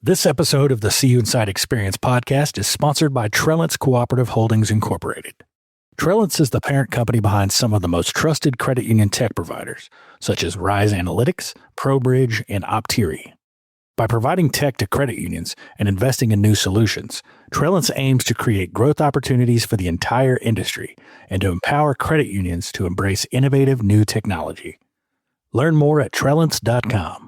This episode of the CUInsight Experience podcast is sponsored by Trellance Cooperative Holdings Incorporated. Trellance is the parent company behind some of the most trusted credit union tech providers, such as Rise Analytics, ProBridge, and Optiri. By providing tech to credit unions and investing in new solutions, Trellance aims to create growth opportunities for the entire industry and to empower credit unions to embrace innovative new technology. Learn more at trellance.com.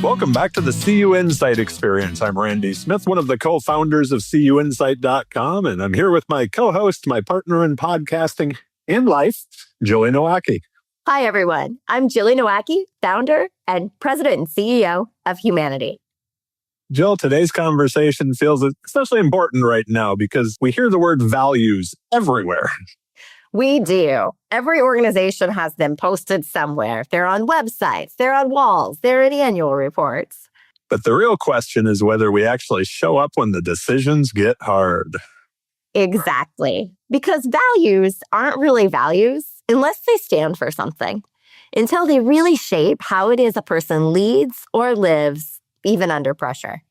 Welcome back to the CUInsight Experience. I'm Randy Smith, one of the co-founders of CUInsight.com, and I'm here with my co-host, my partner in podcasting and life, Jill Nowacki. Hi, everyone. I'm Jill Nowacki, founder and president and CEO of Humanidei. Jill, today's conversation feels especially important right now because we hear the word values everywhere. We do. Every organization has them posted somewhere. They're on websites, they're on walls, they're in annual reports. But the real question is whether we actually show up when the decisions get hard. Exactly. Because values aren't really values unless they stand for something, until they really shape how it is a person leads or lives, even under pressure.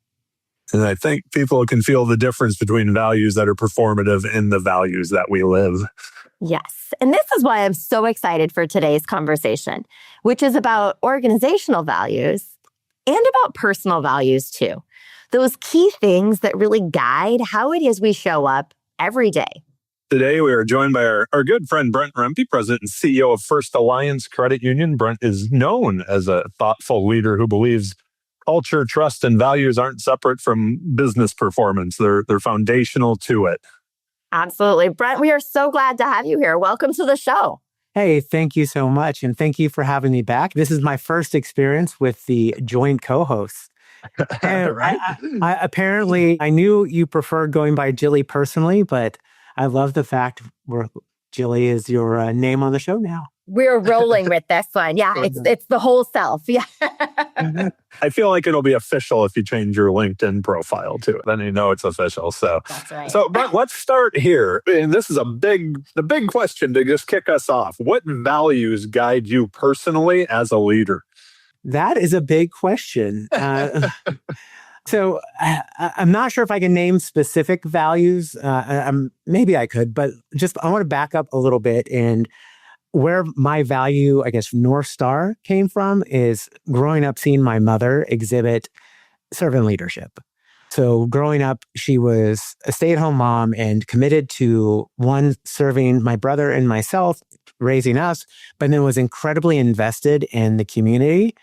And I think people can feel the difference between values that are performative and the values that we live. Yes. And this is why I'm so excited for today's conversation, which is about organizational values and about personal values too. Those key things that really guide how it is we show up every day. Today, we are joined by our good friend, Brent Rempe, President and CEO of First Alliance Credit Union. Brent is known as a thoughtful leader who believes culture, trust, and values aren't separate from business performance. They're foundational to it. Absolutely. Brent, we are so glad to have you here. Welcome to the show. Hey, thank you so much. And thank you for having me back. This is my first experience with the joint co-hosts. And Right? I knew you preferred going by Jilly personally, but I love the fact Jilly is your name on the show now. We're rolling with this one. Yeah, it's the whole self. Yeah. I feel like it'll be official if you change your LinkedIn profile to it. Then you know it's official. So, That's right. So, Brent, let's start here. And this is the big question to just kick us off. What values guide you personally as a leader? That is a big question. So I'm not sure if I can name specific values. Maybe I could, but I want to back up a little bit. And where my value, I guess, North Star came from is growing up seeing my mother exhibit servant leadership. So growing up, she was a stay-at-home mom and committed to serving my brother and myself, raising us, but then was incredibly invested in the community.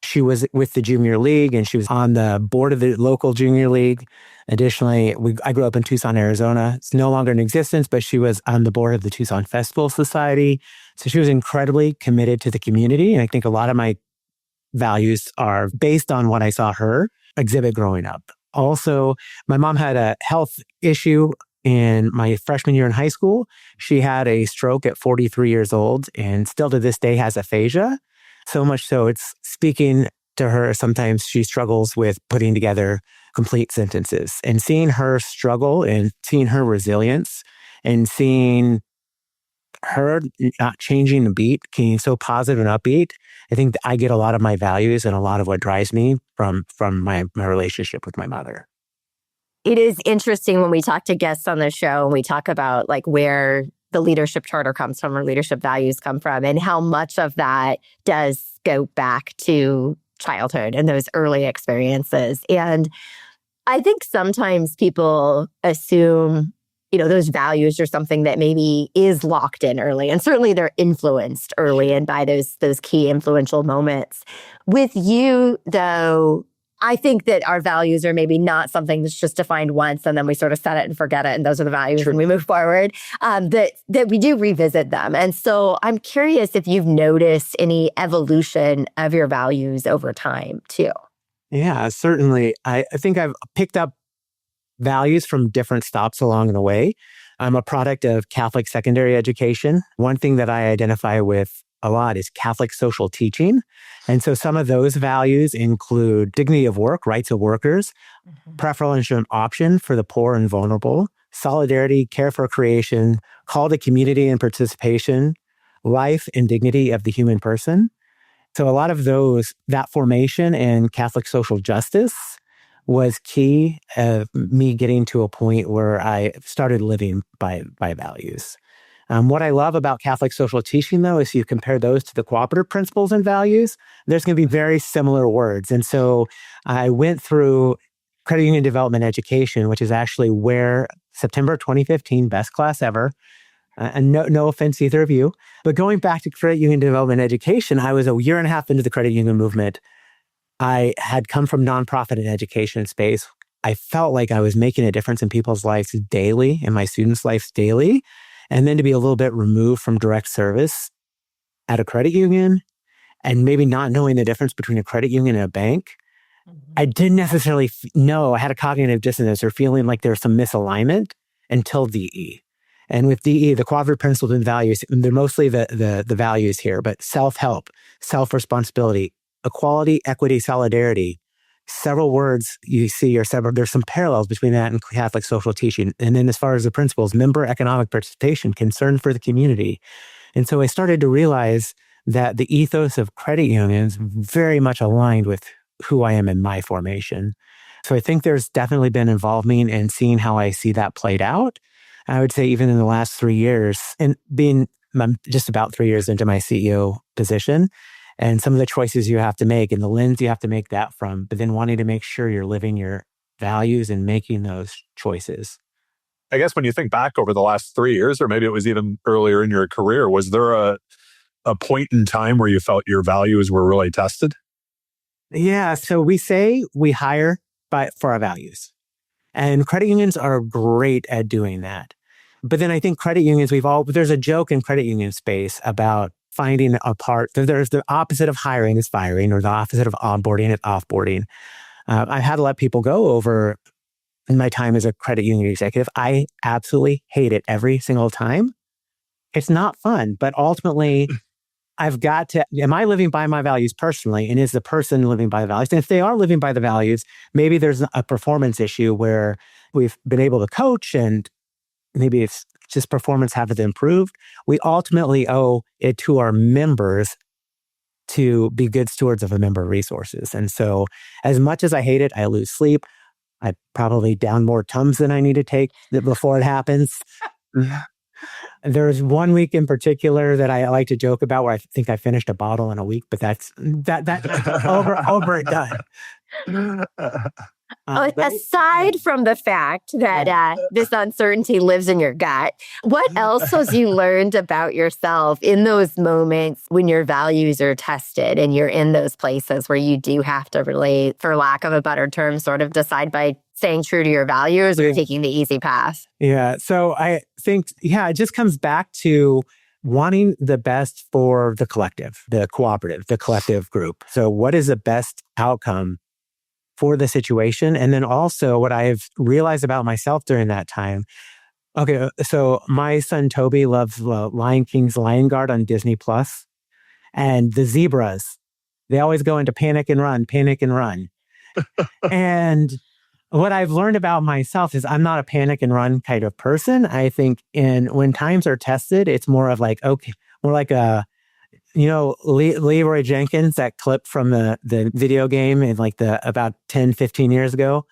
She was with the junior league and she was on the board of the local junior league. Additionally, I grew up in Tucson, Arizona. It's no longer in existence, but she was on the board of the Tucson Festival Society. So she was incredibly committed to the community. And I think a lot of my values are based on what I saw her exhibit growing up. Also, my mom had a health issue in my freshman year in high school. She had a stroke at 43 years old and still to this day has aphasia. So much so it's speaking to her. Sometimes she struggles with putting together complete sentences, and seeing her struggle and seeing her resilience and seeing her not changing the beat, being so positive and upbeat. I think that I get a lot of my values and a lot of what drives me from my relationship with my mother. It is interesting when we talk to guests on the show and we talk about like where the leadership charter comes from or leadership values come from and how much of that does go back to childhood and those early experiences. And I think sometimes people assume, those values are something that maybe is locked in early. And certainly they're influenced early and by those key influential moments. With you, though, I think that our values are maybe not something that's just defined once and then we sort of set it and forget it and those are the values and we move forward, that we do revisit them. And so I'm curious if you've noticed any evolution of your values over time too. Yeah, certainly. I think I've picked up values from different stops along the way. I'm a product of Catholic secondary education. One thing that I identify with a lot is Catholic social teaching. And so some of those values include dignity of work, rights of workers, preferential option for the poor and vulnerable, solidarity, care for creation, call to community and participation, life and dignity of the human person. So a lot of that formation in Catholic social justice was key of me getting to a point where I started living by values. What I love about Catholic social teaching, though, is you compare those to the cooperative principles and values, there's going to be very similar words. And so I went through credit union development education, which is actually where September 2015, best class ever. And no offense, either of you. But going back to credit union development education, I was a year and a half into the credit union movement. I had come from nonprofit and education space. I felt like I was making a difference in people's lives daily, in my students' lives daily. And then to be a little bit removed from direct service at a credit union and maybe not knowing the difference between a credit union and a bank, I didn't necessarily know. I had a cognitive dissonance or feeling like there was some misalignment until DE. And with DE, the cooperative principles and values, they're mostly the values here, but self-help, self-responsibility, equality, equity, solidarity. Several words you see there's some parallels between that and Catholic social teaching. And then as far as the principles, member economic participation, concern for the community. And so I started to realize that the ethos of credit unions very much aligned with who I am in my formation. So I think there's definitely been involvement in seeing how I see that played out. I would say even in the last 3 years, and I'm just about 3 years into my CEO position, and some of the choices you have to make and the lens you have to make that from, but then wanting to make sure you're living your values and making those choices. I guess when you think back over the last 3 years, or maybe it was even earlier in your career, was there a point in time where you felt your values were really tested? Yeah. So we say we hire for our values. And credit unions are great at doing that. But then I think credit unions, there's a joke in credit union space about finding a part. There's the opposite of hiring is firing, or the opposite of onboarding is offboarding. I've had to let people go over in my time as a credit union executive. I absolutely hate it every single time. It's not fun, but ultimately I've got to, am I living by my values personally? And is the person living by the values? And if they are living by the values, maybe there's a performance issue where we've been able to coach and maybe it's just performance hasn't improved. We ultimately owe it to our members to be good stewards of the member resources. And so as much as I hate it, I lose sleep. I probably down more Tums than I need to take before it happens. There's 1 week in particular that I like to joke about where I think I finished a bottle in a week, but that's over and done. Aside from the fact that this uncertainty lives in your gut, what else has you learned about yourself in those moments when your values are tested and you're in those places where you do have to really, for lack of a better term, sort of decide by staying true to your values or taking the easy path? Yeah. So I think, it just comes back to wanting the best for the collective, the cooperative, the collective group. So what is the best outcome for the situation? And then also what I've realized about myself during that time. Okay. So my son, Toby, loves Lion King's Lion Guard on Disney Plus, and the zebras, they always go into panic and run. And what I've learned about myself is I'm not a panic and run kind of person. I think when times are tested, it's more of like, okay, more like Leroy Jenkins, that clip from the video game in like about 10, 15 years ago.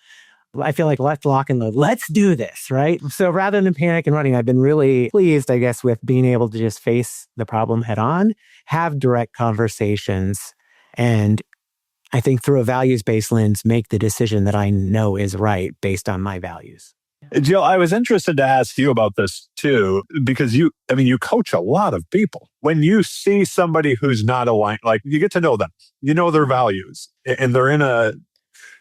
I feel like let's lock and load. Let's do this, right? So rather than panic and running, I've been really pleased, I guess, with being able to just face the problem head on, have direct conversations, and I think through a values-based lens, make the decision that I know is right based on my values. Jill, I was interested to ask you about this too, because you coach a lot of people. When you see somebody who's not aligned, like you get to know them, you know their values, and they're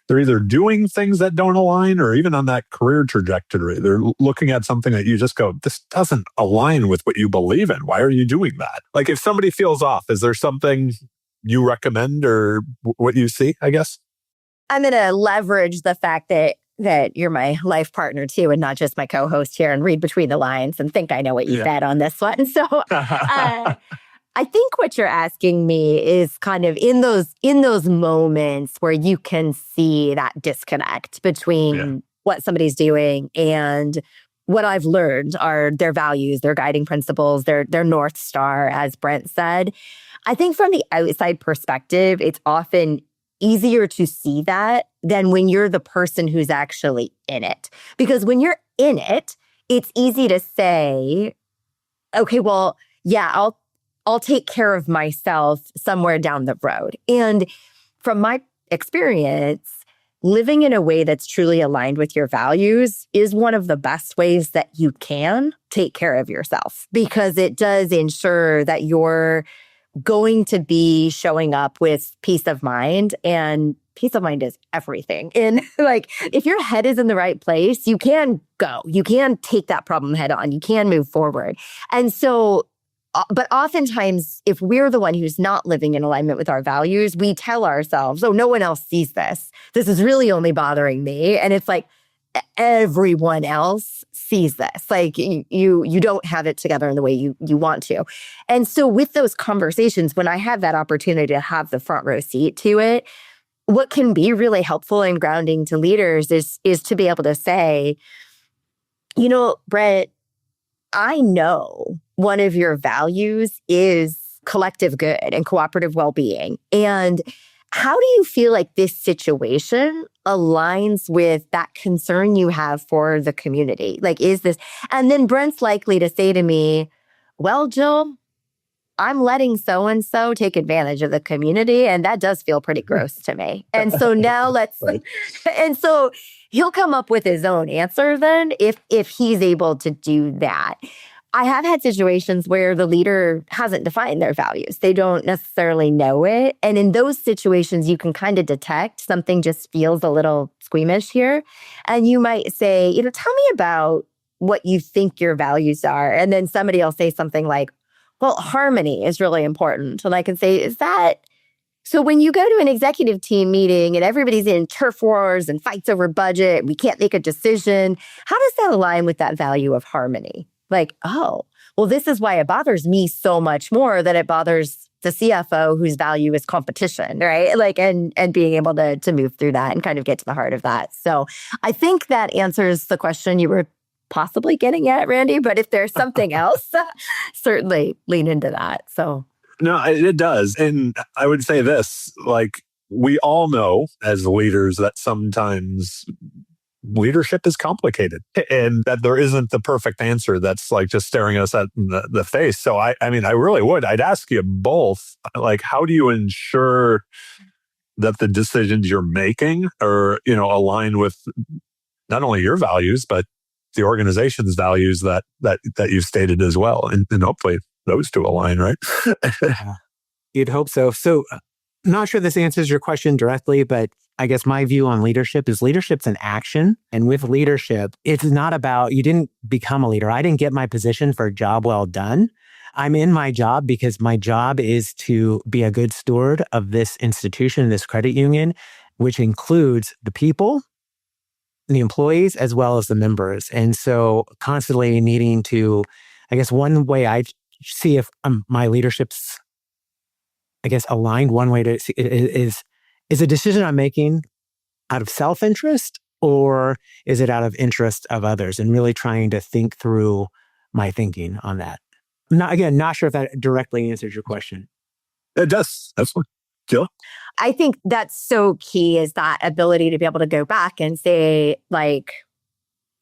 either doing things that don't align, or even on that career trajectory, they're looking at something that you just go, this doesn't align with what you believe in. Why are you doing that? Like if somebody feels off, is there something you recommend or what you see, I guess? I'm going to leverage the fact that you're my life partner too, and not just my co-host here, and read between the lines and think I know what you bet on this one. So I think what you're asking me is kind of in those moments where you can see that disconnect between what somebody's doing and what I've learned are their values, their guiding principles, their North Star, as Brent said. I think from the outside perspective, it's often easier to see that than when you're the person who's actually in it. Because when you're in it, it's easy to say, okay, well, yeah, I'll take care of myself somewhere down the road. And from my experience, living in a way that's truly aligned with your values is one of the best ways that you can take care of yourself, because it does ensure that you're going to be showing up with peace of mind, and peace of mind is everything. And like, if your head is in the right place, you can go, you can take that problem head on, you can move forward. And so, but oftentimes, if we're the one who's not living in alignment with our values, we tell ourselves, oh, no one else sees this. This is really only bothering me. And it's like, everyone else sees this. Like you don't have it together in the way you want to. And so with those conversations, when I have that opportunity to have the front row seat to it, what can be really helpful and grounding to leaders is to be able to say, you know, Brent, I know one of your values is collective good and cooperative well-being. And how do you feel like this situation aligns with that concern you have for the community? Like, is this? And then Brent's likely to say to me, well, Jill, I'm letting so-and-so take advantage of the community. And that does feel pretty gross to me. And so now and so he'll come up with his own answer then if he's able to do that. I have had situations where the leader hasn't defined their values. They don't necessarily know it. And in those situations, you can kind of detect something just feels a little squeamish here. And you might say, you know, tell me about what you think your values are. And then somebody will say something like, well, harmony is really important. And I can say, is that... So when you go to an executive team meeting and everybody's in turf wars and fights over budget, we can't make a decision, how does that align with that value of harmony? Like, oh, well, this is why it bothers me so much more than it bothers the CFO whose value is competition, right? Like, and being able to move through that and kind of get to the heart of that. So I think that answers the question you were possibly getting at, Randy. But if there's something else, certainly lean into that. So. No, it does. And I would say this, like, we all know as leaders that sometimes leadership is complicated and that there isn't the perfect answer that's like just staring us at the face. So I mean, I really would. I'd ask you both, like, how do you ensure that the decisions you're making are, you know, align with not only your values, but the organization's values that you've stated as well. And hopefully those two align, right? Yeah, you'd hope so. So not sure this answers your question directly, but I guess my view on leadership is leadership's an action. And with leadership, it's not about, you didn't become a leader. I didn't get my position for a job well done. I'm in my job because my job is to be a good steward of this institution, this credit union, which includes the people, the employees, as well as the members. And so constantly needing to, I guess one way I see if my leadership's, I guess, aligned, one way to see is a decision I'm making out of self-interest or is it out of interest of others? And really trying to think through my thinking on that. Not sure if that directly answers your question. It does. That's what, Jill? I think that's so key, is that ability to be able to go back and say, like,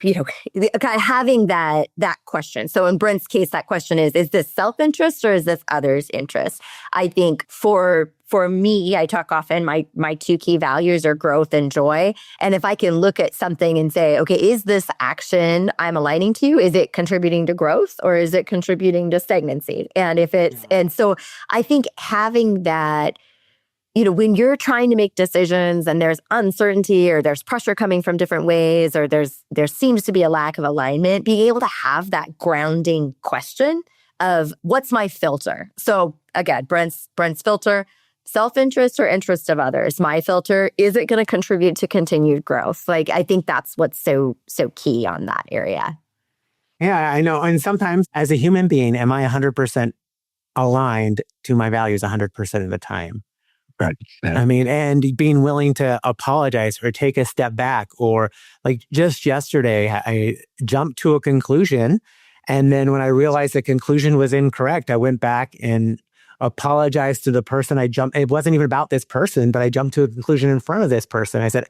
you know, kind of having that question. So in Brent's case, that question is this self-interest or is this others' interest? I think for me, I talk often, my two key values are growth and joy. And if I can look at something and say, okay, is this action I'm aligning to, is it contributing to growth or is it contributing to stagnancy? And if it's, and so I think having that, you know, when you're trying to make decisions and there's uncertainty or there's pressure coming from different ways or there seems to be a lack of alignment, being able to have that grounding question of what's my filter? So again, Brent's filter, self-interest or interest of others. My filter, is it going to contribute to continued growth? Like, I think that's what's so key on that area. Yeah, I know. And sometimes as a human being, am I 100% aligned to my values 100% of the time? Right. Yeah. I mean, and being willing to apologize or take a step back, or like just yesterday, I jumped to a conclusion. And then when I realized the conclusion was incorrect, I went back and apologized to the person it wasn't even about this person, but I jumped to a conclusion in front of this person. I said,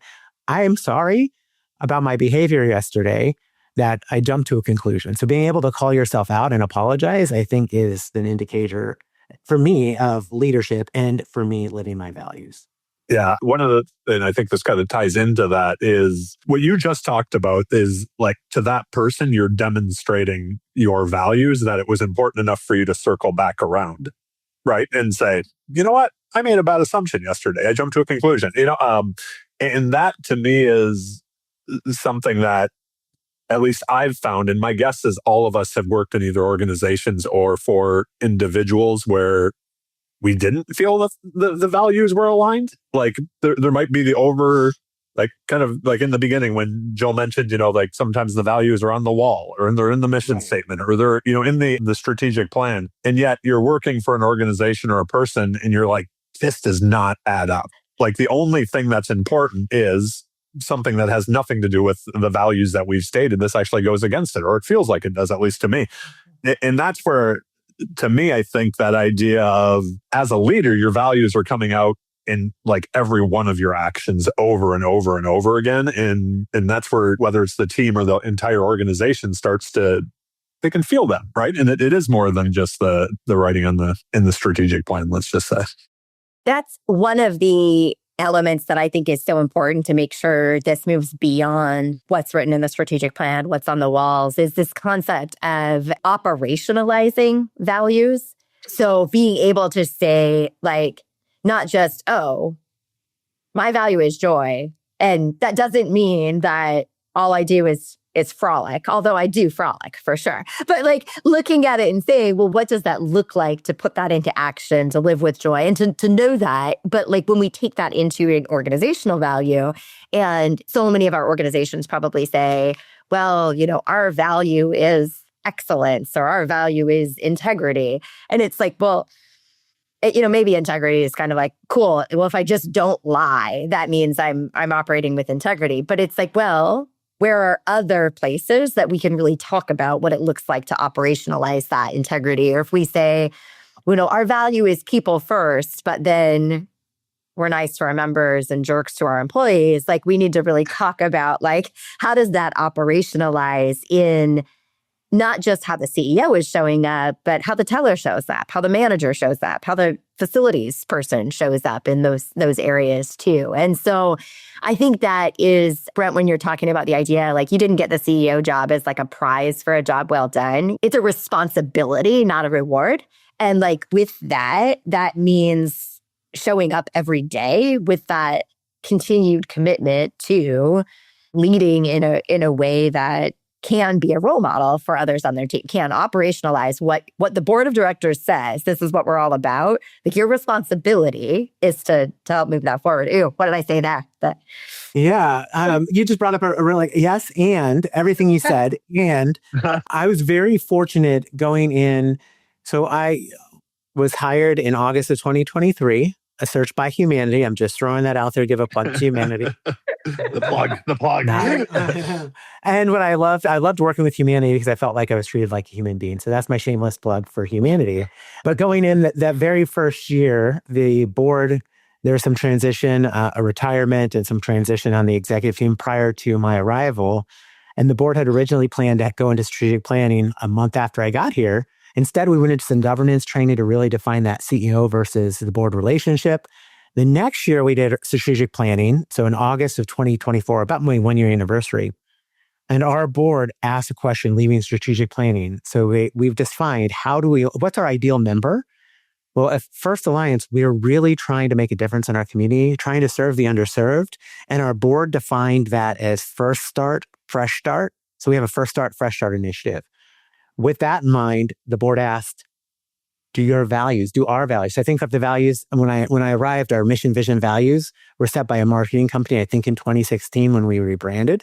I am sorry about my behavior yesterday that I jumped to a conclusion. So being able to call yourself out and apologize, I think is an indicator for me of leadership and for me living my values. Yeah. And I think this kind of ties into that, is what you just talked about is like, to that person, you're demonstrating your values, that it was important enough for you to circle back around, right? And say, you know what? I made a bad assumption yesterday. I jumped to a conclusion, and that to me is something that at least I've found, and my guess is all of us have worked in either organizations or for individuals where we didn't feel that the values were aligned. Like there might be kind of like in the beginning when Jill mentioned, like sometimes the values are on the wall or they're in the mission statement or they're, in the strategic plan. And yet you're working for an organization or a person and you're like, this does not add up. Like the only thing that's important is something that has nothing to do with the values that we've stated. This actually goes against it, or it feels like it does, at least to me. And that's where, to me, I think that idea of, as a leader, your values are coming out in like every one of your actions over and over and over again. And that's where, whether it's the team or the entire organization they can feel them, right? And it is more than just the writing in the strategic plan, let's just say. That's one of the elements that I think is so important to make sure this moves beyond what's written in the strategic plan, what's on the walls, is this concept of operationalizing values. So being able to say, like, not just, oh, my value is joy. And that doesn't mean that all I do is frolic, although I do frolic for sure. But like looking at it and saying, well, what does that look like to put that into action, to live with joy and to know that? But like when we take that into an organizational value, and so many of our organizations probably say, well, our value is excellence or our value is integrity. And it's like, well, maybe integrity is kind of like, cool. Well, if I just don't lie, that means I'm operating with integrity. But it's like, well, where are other places that we can really talk about what it looks like to operationalize that integrity? Or if we say, our value is people first, but then we're nice to our members and jerks to our employees, like we need to really talk about like, how does that operationalize in not just how the CEO is showing up, but how the teller shows up, how the manager shows up, how the facilities person shows up in those areas too. And so I think that is, Brent, when you're talking about the idea, like you didn't get the CEO job as like a prize for a job well done. It's a responsibility, not a reward. And like with that means showing up every day with that continued commitment to leading in a way that can be a role model for others on their team, can operationalize what the board of directors says. This is what we're all about. Like your responsibility is to help move that forward. Ew, what did I say there? Yeah, you just brought up a really, yes, and everything you said. And I was very fortunate going in. So I was hired in August of 2023, a search by Humanidei. I'm just throwing that out there, give a plug to Humanidei. The plug. And what I loved working with Humanidei because I felt like I was treated like a human being. So that's my shameless plug for Humanidei. But going in that very first year, the board, there was some transition, a retirement and some transition on the executive team prior to my arrival. And the board had originally planned to go into strategic planning a month after I got here. Instead, we went into some governance training to really define that CEO versus the board relationship. The next year, we did strategic planning. So in August of 2024, about my 1-year anniversary, and our board asked a question leaving strategic planning. So we've defined what's our ideal member? Well, at First Alliance, we are really trying to make a difference in our community, trying to serve the underserved. And our board defined that as first start, fresh start. So we have a first start, fresh start initiative. With that in mind, the board asked, do our values? So I think of the values, when I arrived, our mission, vision, values were set by a marketing company, I think in 2016 when we rebranded.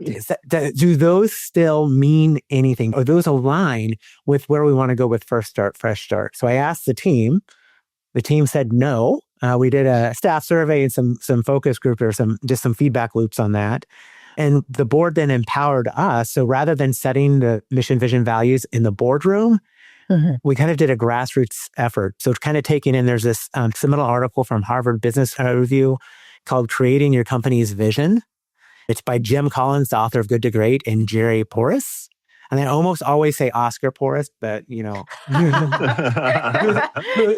Do those still mean anything? Or those align with where we want to go with first start, fresh start? So I asked the team. The team said no. We did a staff survey and some focus group or some feedback loops on that. And the board then empowered us. So rather than setting the mission, vision, values in the boardroom, We kind of did a grassroots effort. So it's kind of taking in, there's this seminal article from Harvard Business Review called Creating Your Company's Vision. It's by Jim Collins, the author of Good to Great, and Jerry Porras. And I almost always say Oscar Porras, but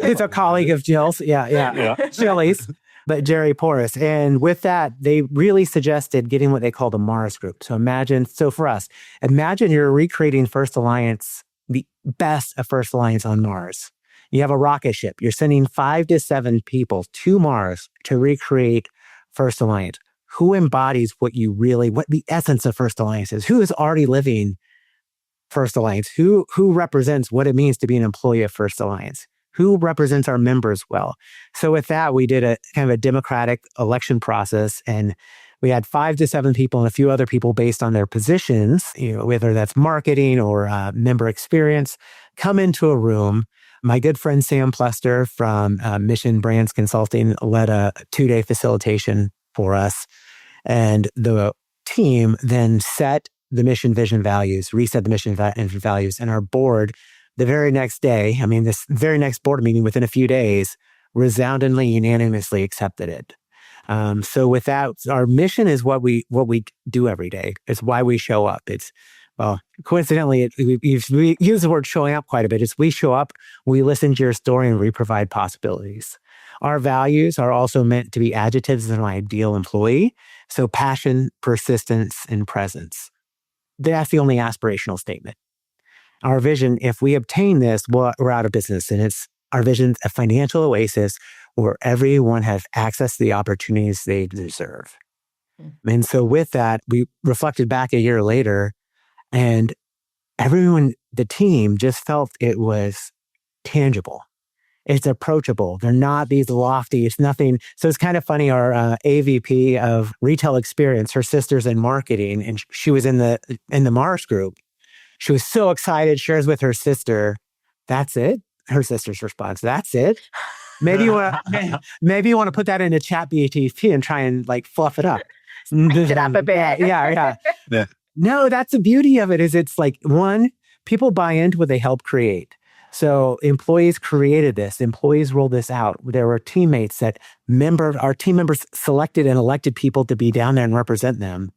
it's a colleague of Jill's. Yeah. Jilly's, but Jerry Porras. And with that, they really suggested getting what they call the Mars group. So for us, imagine you're recreating First Alliance, the best of First Alliance on Mars. You have a rocket ship. You're sending 5 to 7 people to Mars to recreate First Alliance. Who embodies what the essence of First Alliance is? Who is already living First Alliance? Who represents what it means to be an employee of First Alliance? Who represents our members well? So with that, we did a kind of a democratic election process, and we had 5 to 7 people and a few other people based on their positions, whether that's marketing or member experience, come into a room. My good friend Sam Plester from Mission Brands Consulting led a 2-day facilitation for us. And the team then set the mission, vision, values, reset the mission, values. And our board, the very next day, this very next board meeting within a few days, resoundingly, unanimously accepted it. So with that, our mission is what we do every day. It's why we show up. Coincidentally, we use the word showing up quite a bit. It's we show up, we listen to your story, and we provide possibilities. Our values are also meant to be adjectives of an ideal employee. So passion, persistence, and presence. That's the only aspirational statement. Our vision, if we obtain this, we're out of business. And our vision, a financial oasis where everyone has access to the opportunities they deserve. And so with that, we reflected back a year later, and everyone, the team, just felt it was tangible. It's approachable. They're not these lofty, it's nothing. So it's kind of funny, our AVP of retail experience, her sister's in marketing, and she was in the Mars group. She was so excited, shares with her sister, "That's it?" Her sister's response, "That's it? Maybe you want to put that in a chat BTP and try and fluff it up." Spice it up a bit. Yeah. No, that's the beauty of it, is it's one, people buy into what they help create. So employees created this. Employees rolled this out. There were teammates our team members selected and elected people to be down there and represent them.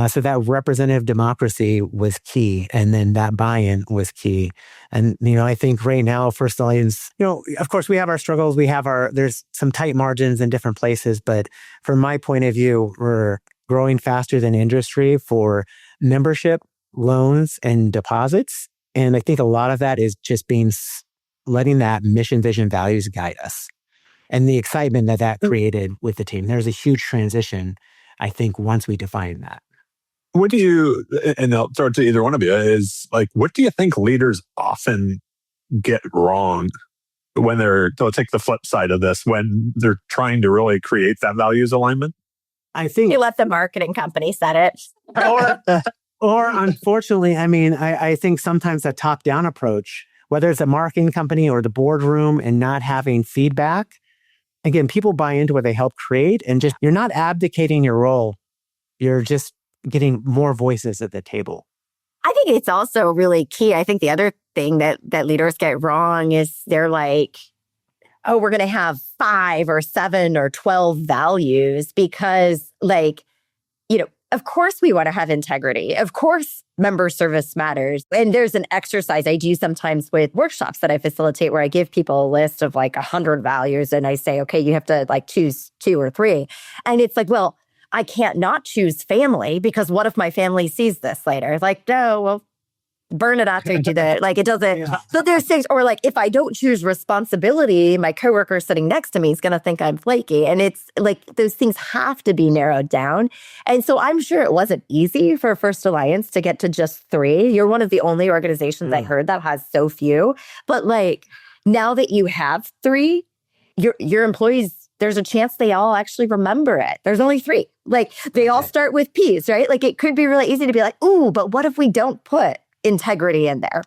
So that representative democracy was key. And then that buy-in was key. And, I think right now, First Alliance, of course, we have our struggles. There's some tight margins in different places. But from my point of view, we're growing faster than industry for membership, loans, and deposits. And I think a lot of that is just letting that mission, vision, values guide us. And the excitement that created with the team. There's a huge transition, I think, once we define that. What do you, and I'll throw it to either one of you, is what do you think leaders often get wrong when they'll take the flip side of this, when they're trying to really create that values alignment? I think you let the marketing company set it. Or unfortunately, I think sometimes that top-down approach, whether it's a marketing company or the boardroom, and not having feedback, again, people buy into what they help create, and you're not abdicating your role. You're just getting more voices at the table. I think it's also really key. I think the other thing that leaders get wrong is they're like, oh, we're going to have 5 or 7 or 12 values because of course we want to have integrity. Of course, member service matters. And there's an exercise I do sometimes with workshops that I facilitate where I give people a list of 100 values and I say, okay, you have to choose 2 or 3. And it's well, I can't not choose family because what if my family sees this later? No, well, burn it after you do that. It doesn't. Yeah. So there's things, or if I don't choose responsibility, my coworker sitting next to me is going to think I'm flaky. And it's those things have to be narrowed down. And so I'm sure it wasn't easy for First Alliance to get to just 3. You're one of the only organizations I heard that has so few. But now that you have 3, your employees, there's a chance they all actually remember it. There's only 3. They all start with P's, right? It could be really easy to be ooh, but what if we don't put integrity in there?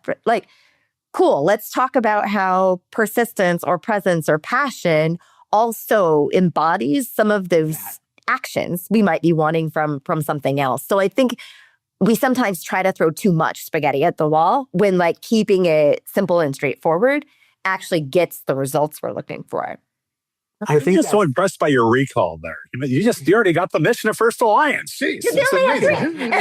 Cool, let's talk about how persistence or presence or passion also embodies some of those actions we might be wanting from something else. So I think we sometimes try to throw too much spaghetti at the wall when like keeping it simple and straightforward actually gets the results we're looking for. I'm just so impressed by your recall there. You already got the mission of First Alliance. Jeez, it's amazing.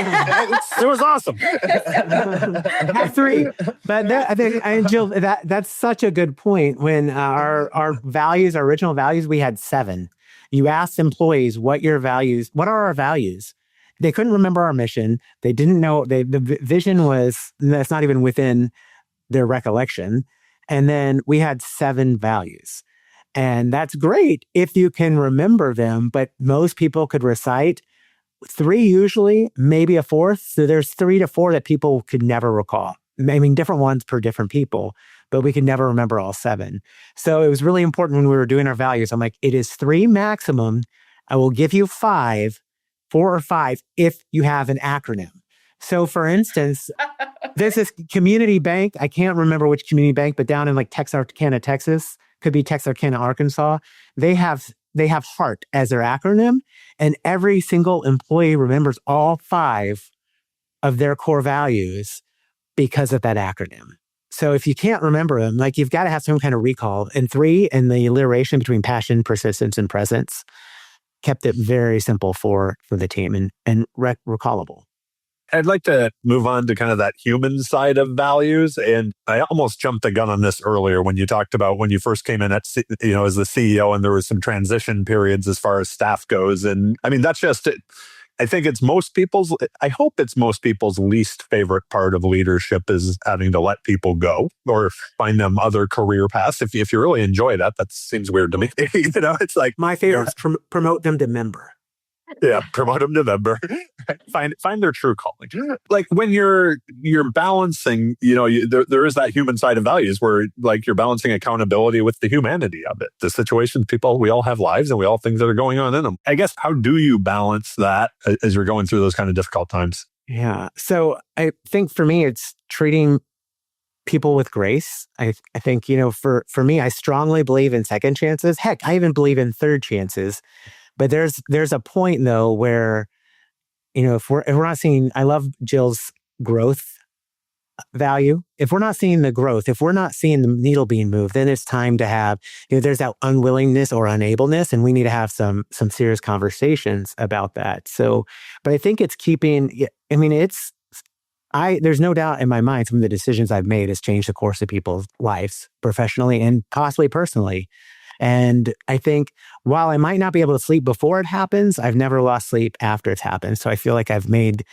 It was awesome. Have 3. But I think, Jill, that's such a good point. When our values, our original values, we had 7. You asked employees, what are our values? They couldn't remember our mission. They didn't know, the vision that's not even within their recollection. And then we had 7 values. And that's great if you can remember them, but most people could recite 3 usually, maybe a 4th. So there's 3 to 4 that people could never recall. I mean, different ones per different people, but we could never remember all 7. So it was really important when we were doing our values. I'm like, it is 3 maximum. I will give you 4 or 5 if you have an acronym. So for instance, this is Community Bank. I can't remember which community bank, but down in like Texarkana, Texas, could be Texarkana, Arkansas. They have HEART as their acronym, and every single employee remembers all 5 of their core values because of that acronym. So if you can't remember them, like you've got to have some kind of recall. And 3, and the alliteration between passion, persistence, and presence kept it very simple for the team and recallable. I'd like to move on to kind of that human side of values. And I almost jumped the gun on this earlier when you talked about when you first came in as the CEO, and there was some transition periods as far as staff goes. And I mean, that's just it. I think I hope it's most people's least favorite part of leadership is having to let people go or find them other career paths. If you really enjoy that seems weird to me. It's like my favorite is promote them to member. Yeah, promote them to member. Find their true calling. Like when you're balancing, there is that human side of values where like you're balancing accountability with the humanity of it. The situations, we all have lives and we all have things that are going on in them. I guess, how do you balance that as you're going through those kind of difficult times? Yeah. So I think for me, it's treating people with grace. I think, for me, I strongly believe in second chances. Heck, I even believe in third chances. But there's a point though where, if we're not seeing, I love Jill's growth value. If we're not seeing the growth, if we're not seeing the needle being moved, then it's time to have, there's that unwillingness or unableness, and we need to have some serious conversations about that. So, but I think it's keeping, there's no doubt in my mind, some of the decisions I've made has changed the course of people's lives professionally and possibly personally. And I think while I might not be able to sleep before it happens, I've never lost sleep after it's happened. So I feel like I've made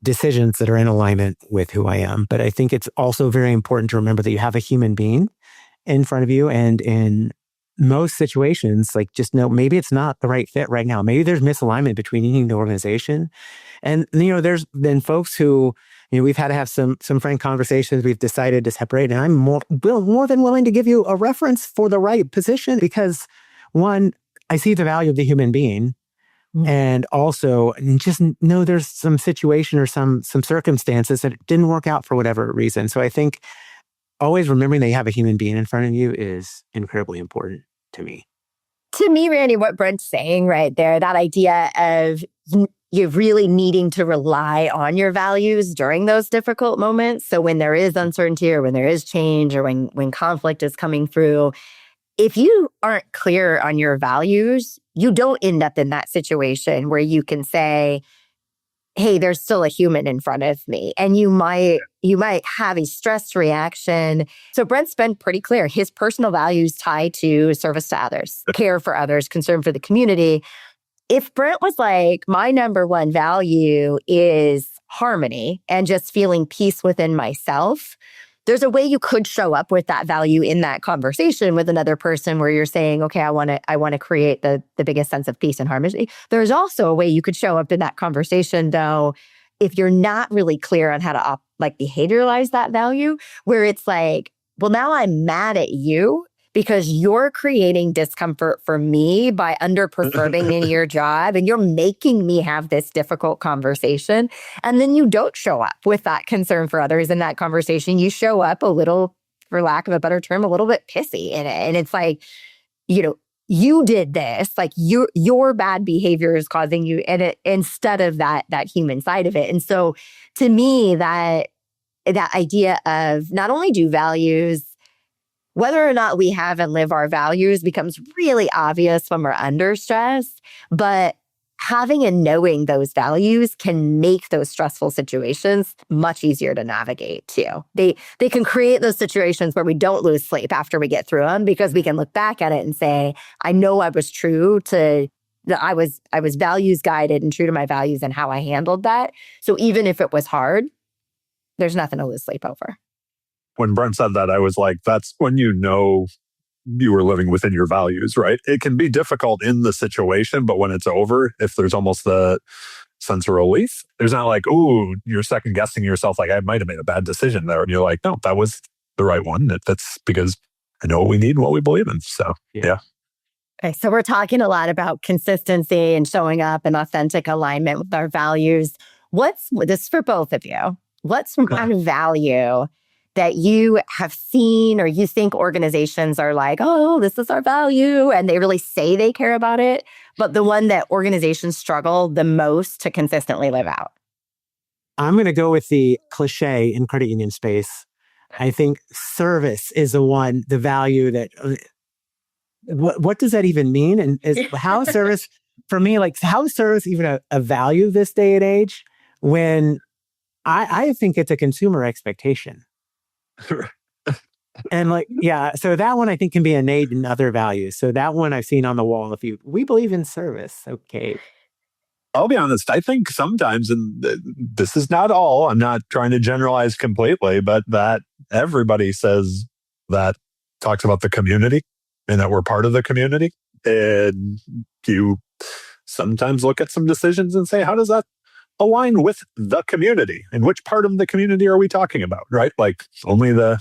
decisions that are in alignment with who I am. But I think it's also very important to remember that you have a human being in front of you. And in most situations, like just know maybe it's not the right fit right now. Maybe there's misalignment between you and the organization. And, there's been folks who, we've had to have some frank conversations. We've decided to separate, and I'm more than willing to give you a reference for the right position because, one, I see the value of the human being, and also just know there's some situation or some circumstances that it didn't work out for whatever reason. So I think always remembering that you have a human being in front of you is incredibly important to me. To me, Randy, what Brent's saying right there, that idea of you're really needing to rely on your values during those difficult moments. So when there is uncertainty or when there is change or when conflict is coming through, if you aren't clear on your values, you don't end up in that situation where you can say, hey, there's still a human in front of me. And you might have a stress reaction. So Brent's been pretty clear. His personal values tie to service to others, care for others, concern for the community. If Brent was like, my number one value is harmony and just feeling peace within myself, there's a way you could show up with that value in that conversation with another person where you're saying, okay, I want to create the biggest sense of peace and harmony. There's also a way you could show up in that conversation, though, if you're not really clear on how to behavioralize that value, where it's like, well, now I'm mad at you because you're creating discomfort for me by underperforming in your job, and you're making me have this difficult conversation. And then you don't show up with that concern for others in that conversation. You show up a little, for lack of a better term, a little bit pissy in it. And it's like, you did this, like your bad behavior is causing you, and instead of that human side of it. And so to me, that idea of not only do values, whether or not we have and live our values becomes really obvious when we're under stress, but having and knowing those values can make those stressful situations much easier to navigate too. They can create those situations where we don't lose sleep after we get through them, because we can look back at it and say, I know I was true to, I was values guided and true to my values and how I handled that. So even if it was hard, there's nothing to lose sleep over. When Brent said that, I was like, that's when you know you were living within your values, right? It can be difficult in the situation, but when it's over, if there's almost the sense of relief, there's not like, ooh, you're second guessing yourself, like I might have made a bad decision there. And you're like, no, that was the right one. That's because I know what we need and what we believe in. So, yeah. Okay, so we're talking a lot about consistency and showing up and authentic alignment with our values. This is for both of you. What's one value that you have seen or you think organizations are like, oh, this is our value, and they really say they care about it, but the one that organizations struggle the most to consistently live out? I'm going to go with the cliche in credit union space. I think service is the value that, what does that even mean? And how service, for me, like how is service even a value this day and age when I think it's a consumer expectation. And so that one I think can be innate in other values. So that one I've seen on the wall. We believe in service, okay. I'll be honest, I think sometimes, and this is not all, I'm not trying to generalize completely, but that everybody says that, talks about the community and that we're part of the community. And you sometimes look at some decisions and say, how does that align with the community? And which part of the community are we talking about, right? Like only the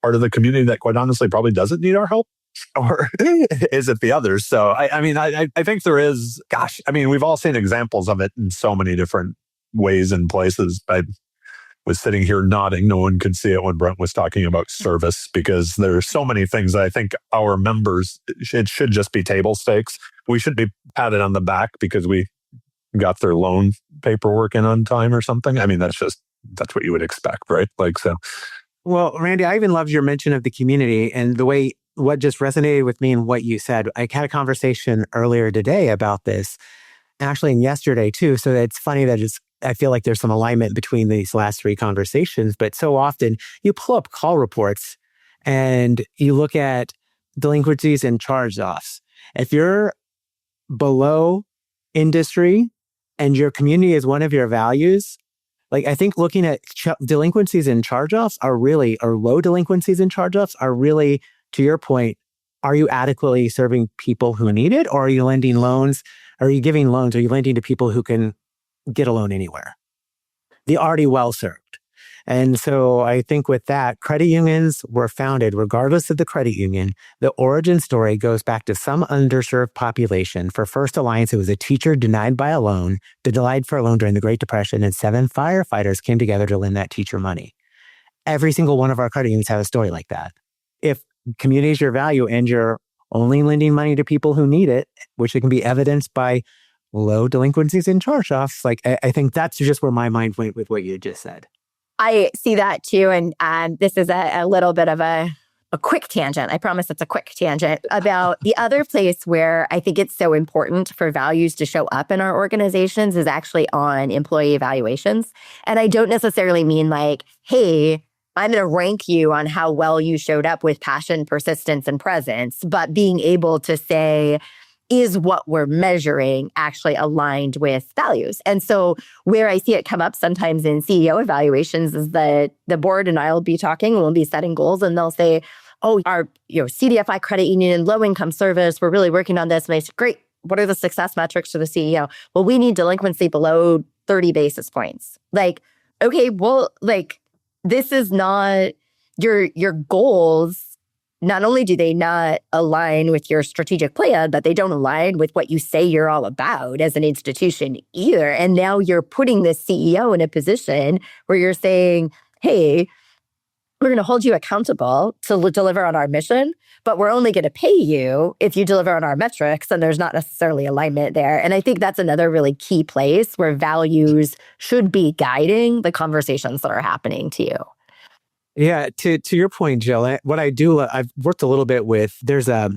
part of the community that quite honestly probably doesn't need our help? Or is it the others? So I think there is, we've all seen examples of it in so many different ways and places. I was sitting here nodding. No one could see it when Brent was talking about service, because there are so many things that I think our members, it should just be table stakes. We should be patted on the back because we got their loan paperwork in on time or something. I mean, that's what you would expect, right? Like, so. Well, Randy, I even loved your mention of the community and what just resonated with me and what you said. I had a conversation earlier today about this, actually, and yesterday too. So it's funny that I feel like there's some alignment between these last three conversations, but so often you pull up call reports and you look at delinquencies and charge-offs. If you're below industry and your community is one of your values, like I think looking at delinquencies and charge-offs or low delinquencies and charge-offs are really, to your point, are you adequately serving people who need it? Or are you lending loans? Are you giving loans? Are you lending to people who can get a loan anywhere? The already well-served. And so I think with that, credit unions were founded, regardless of the credit union. The origin story goes back to some underserved population. For First Alliance, it was a teacher denied by a loan, denied for a loan during the Great Depression, and 7 firefighters came together to lend that teacher money. Every single one of our credit unions have a story like that. If community is your value and you're only lending money to people who need it, which can be evidenced by low delinquencies and charge-offs, like I think that's just where my mind went with what you just said. I see that too. And this is a little bit of a quick tangent. I promise it's a quick tangent about the other place where I think it's so important for values to show up in our organizations is actually on employee evaluations. And I don't necessarily mean like, hey, I'm going to rank you on how well you showed up with passion, persistence, and presence, but being able to say, is what we're measuring actually aligned with values? And so where I see it come up sometimes in CEO evaluations is that the board and I'll be talking, we'll be setting goals, and they'll say, oh, our CDFI credit union, low income service, we're really working on this. And I say, great, what are the success metrics for the CEO? Well, we need delinquency below 30 basis points. Like, okay, well, like this is not your goals. Not only do they not align with your strategic plan, but they don't align with what you say you're all about as an institution either. And now you're putting the CEO in a position where you're saying, hey, we're going to hold you accountable to deliver on our mission, but we're only going to pay you if you deliver on our metrics, and there's not necessarily alignment there. And I think that's another really key place where values should be guiding the conversations that are happening to you. Yeah, to your point, Jill, what I do, I've worked a little bit with, there's a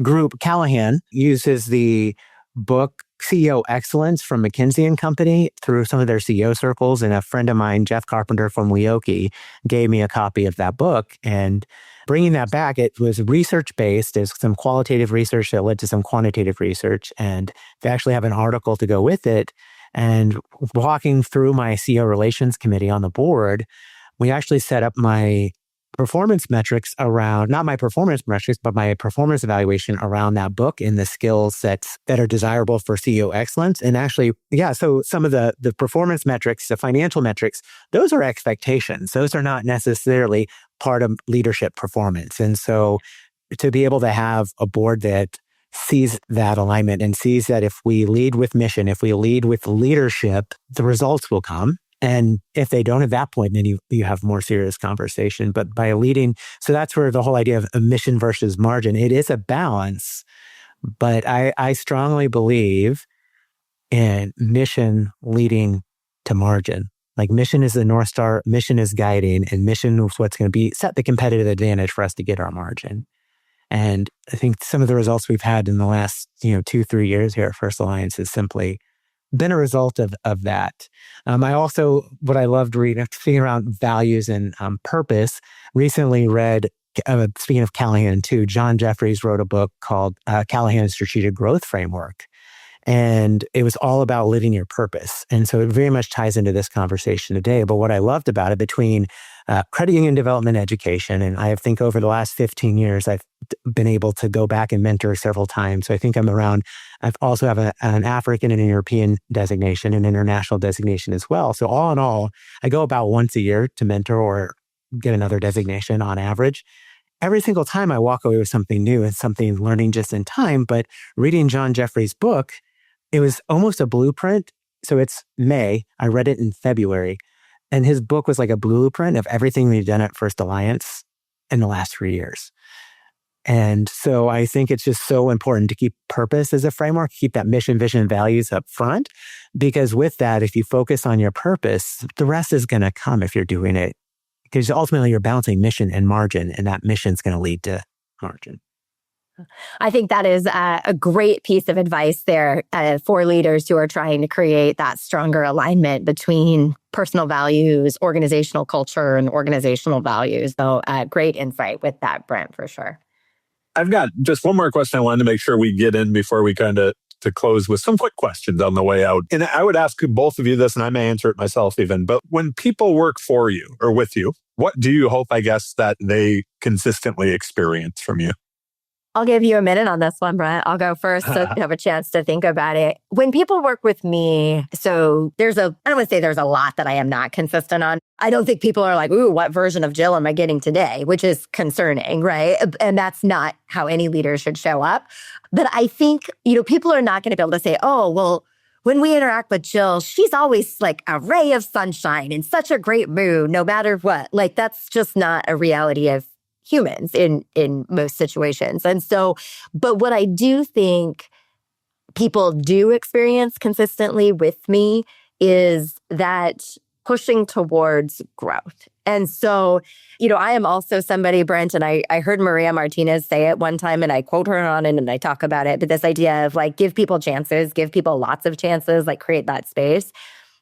group, Callahan uses the book CEO Excellence from McKinsey and Company through some of their CEO circles. And a friend of mine, Jeff Carpenter from Leoki, gave me a copy of that book. And bringing that back, it was research-based. There's some qualitative research that led to some quantitative research. And they actually have an article to go with it. And walking through my CEO Relations Committee on the board, we actually set up my performance metrics around, not my performance metrics, but my performance evaluation around that book and the skill sets that are desirable for CEO excellence. And actually, so some of the performance metrics, the financial metrics, those are expectations. Those are not necessarily part of leadership performance. And so to be able to have a board that sees that alignment and sees that if we lead with mission, if we lead with leadership, the results will come. And if they don't at that point, then you have more serious conversation. But by leading, so that's where the whole idea of a mission versus margin, it is a balance. But I strongly believe in mission leading to margin. Like mission is the North Star, mission is guiding, and mission is what's going to be set the competitive advantage for us to get our margin. And I think some of the results we've had in the last 2-3 years here at First Alliance is simply been a result of that. I also, what I loved reading, thinking around values and purpose, recently read, speaking of Callahan too, John Jeffries wrote a book called Callahan's Strategic Growth Framework. And it was all about living your purpose. And so it very much ties into this conversation today. But what I loved about it, between credit union development education, and I think over the last 15 years, I've been able to go back and mentor several times. So I think I also have an African and an European designation, an international designation as well. So all in all, I go about once a year to mentor or get another designation on average. Every single time I walk away with something new and something learning just in time. But reading John Jeffries' book, it was almost a blueprint. So it's May. I read it in February. And his book was like a blueprint of everything we've done at First Alliance in the last 3 years. And so I think it's just so important to keep purpose as a framework, keep that mission, vision, and values up front. Because with that, if you focus on your purpose, the rest is going to come if you're doing it. Because ultimately you're balancing mission and margin, and that mission is going to lead to margin. I think that is a great piece of advice there for leaders who are trying to create that stronger alignment between personal values, organizational culture, and organizational values. So great insight with that, Brent, for sure. I've got just one more question I wanted to make sure we get in before we to close with some quick questions on the way out. And I would ask both of you this, and I may answer it myself even, but when people work for you or with you, what do you hope, I guess, that they consistently experience from you? I'll give you a minute on this one, Brent. I'll go first so you have a chance to think about it. When people work with me, so I don't want to say there's a lot that I am not consistent on. I don't think people are like, ooh, what version of Jill am I getting today? Which is concerning, right? And that's not how any leader should show up. But I think, people are not going to be able to say, oh, well, when we interact with Jill, she's always like a ray of sunshine in such a great mood, no matter what. Like, that's just not a reality of humans in most situations. And so, but what I do think people do experience consistently with me is that pushing towards growth. And so, I am also somebody, Brent, and I heard Maria Martinez say it one time, and I quote her on it and I talk about it, but this idea of like, give people chances, give people lots of chances, like create that space.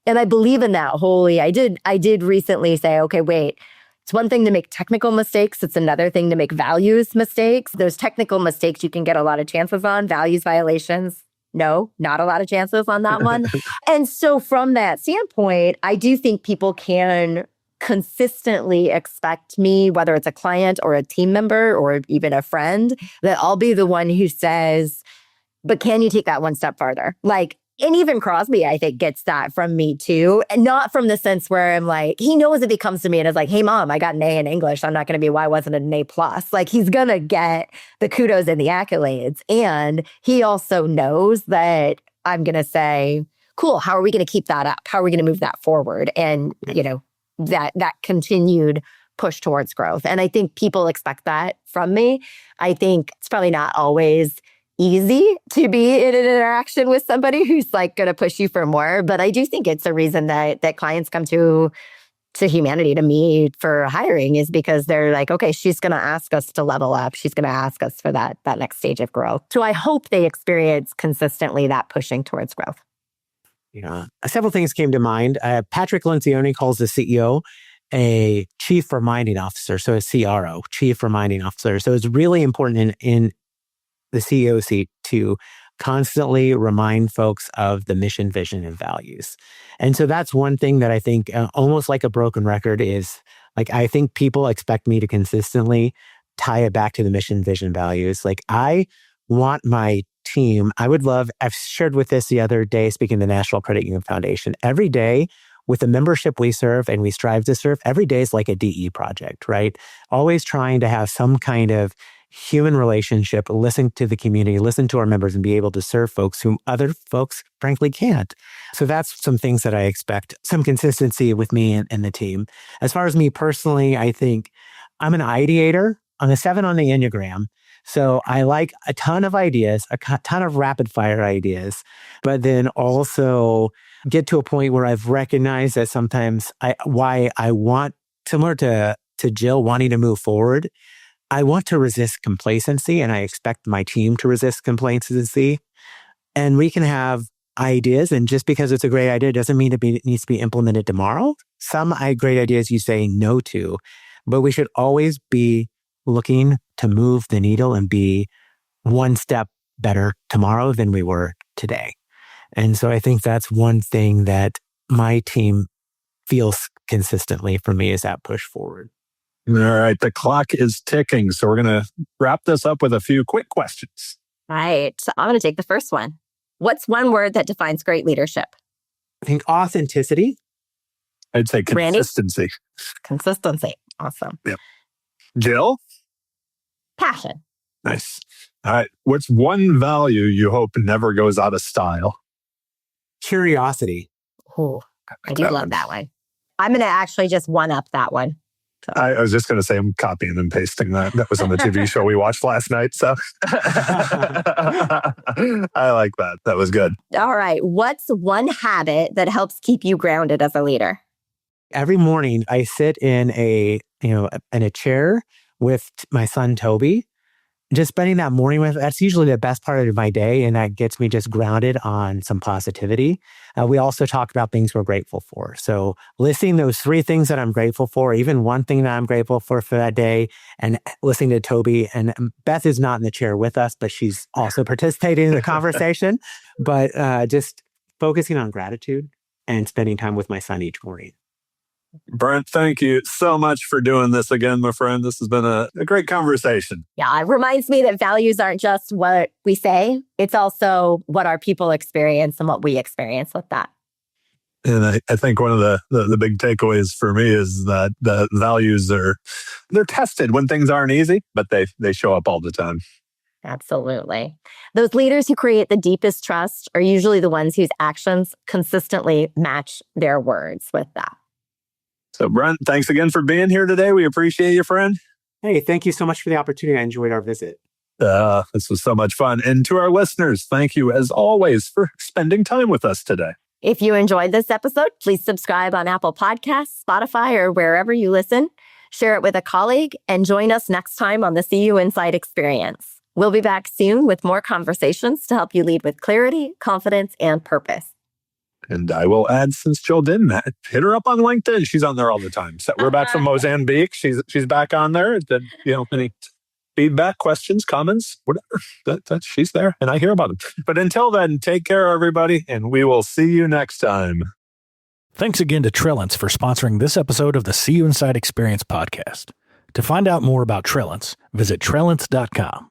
And I believe in that wholly. I did recently say, okay, wait, it's one thing to make technical mistakes. It's another thing to make values mistakes. Those technical mistakes you can get a lot of chances on. Values violations, no, not a lot of chances on that one. And so from that standpoint, I do think people can consistently expect me, whether it's a client or a team member or even a friend, that I'll be the one who says, but can you take that one step farther? And even Crosby, I think, gets that from me too. And not from the sense where I'm like, he knows if he comes to me and is like, hey, mom, I got an A in English. I'm not going to be, why wasn't it an A+? Like, he's going to get the kudos and the accolades. And he also knows that I'm going to say, cool, how are we going to keep that up? How are we going to move that forward? And, that continued push towards growth. And I think people expect that from me. I think it's probably not always easy to be in an interaction with somebody who's like going to push you for more. But I do think it's a reason that clients come to Humanidei, to me, for hiring, is because they're like, okay, she's going to ask us to level up. She's going to ask us for that next stage of growth. So I hope they experience consistently that pushing towards growth. Yeah. Several things came to mind. Patrick Lencioni calls the CEO a chief reminding officer. So a CRO, chief reminding officer. So it's really important in the CEO seat to constantly remind folks of the mission, vision, and values. And so that's one thing that I think almost like a broken record is, like, I think people expect me to consistently tie it back to the mission, vision, values. Like, I want my team, I've shared with this the other day, speaking of the National Credit Union Foundation, every day with the membership we serve and we strive to serve, every day is like a DE project, right? Always trying to have some kind of human relationship, listen to the community, listen to our members, and be able to serve folks whom other folks frankly can't. So that's some things that I expect, some consistency with me and the team. As far as me personally, I think I'm an ideator. I'm a 7 on the Enneagram. So I like a ton of ideas, a ton of rapid fire ideas, but then also get to a point where I've recognized that sometimes why I want, similar to Jill wanting to move forward, I want to resist complacency, and I expect my team to resist complacency. And we can have ideas, and just because it's a great idea doesn't mean it needs to be implemented tomorrow. Some great ideas you say no to, but we should always be looking to move the needle and be one step better tomorrow than we were today. And so I think that's one thing that my team feels consistently for me, is that push forward. All right, the clock is ticking, so we're going to wrap this up with a few quick questions. Right. So I'm going to take the first one. What's one word that defines great leadership? I think authenticity. I'd say consistency. Randy? Consistency. Awesome. Yep. Jill? Passion. Nice. All right. What's one value you hope never goes out of style? Curiosity. Oh, I do love that one. I'm going to actually just one up that one. So. I was just going to say I'm copying and pasting that. That was on the TV show we watched last night. So I like that. That was good. All right. What's one habit that helps keep you grounded as a leader? Every morning I sit in a chair with my son, Toby. Just spending that morning that's usually the best part of my day. And that gets me just grounded on some positivity. We also talk about things we're grateful for. So listing those 3 things that I'm grateful for, even one thing that I'm grateful for that day, and listening to Toby. And Beth is not in the chair with us, but she's also participating in the conversation. But just focusing on gratitude and spending time with my son each morning. Brent, thank you so much for doing this again, my friend. This has been a great conversation. Yeah, it reminds me that values aren't just what we say. It's also what our people experience and what we experience with that. And I think one of the big takeaways for me is that the values they're tested when things aren't easy, but they show up all the time. Absolutely. Those leaders who create the deepest trust are usually the ones whose actions consistently match their words with that. So Brent, thanks again for being here today. We appreciate you, friend. Hey, thank you so much for the opportunity. I enjoyed our visit. This was so much fun. And to our listeners, thank you as always for spending time with us today. If you enjoyed this episode, please subscribe on Apple Podcasts, Spotify, or wherever you listen. Share it with a colleague and join us next time on the CUInsight Experience. We'll be back soon with more conversations to help you lead with clarity, confidence, and purpose. And I will add, since Jill didn't, hit her up on LinkedIn. She's on there all the time. So we're back from Mozambique. She's back on there. Any feedback, questions, comments, whatever. She's there, and I hear about them. But until then, take care, everybody, and we will see you next time. Thanks again to Trellance for sponsoring this episode of the CUInsight Experience podcast. To find out more about Trellance, visit trellance.com.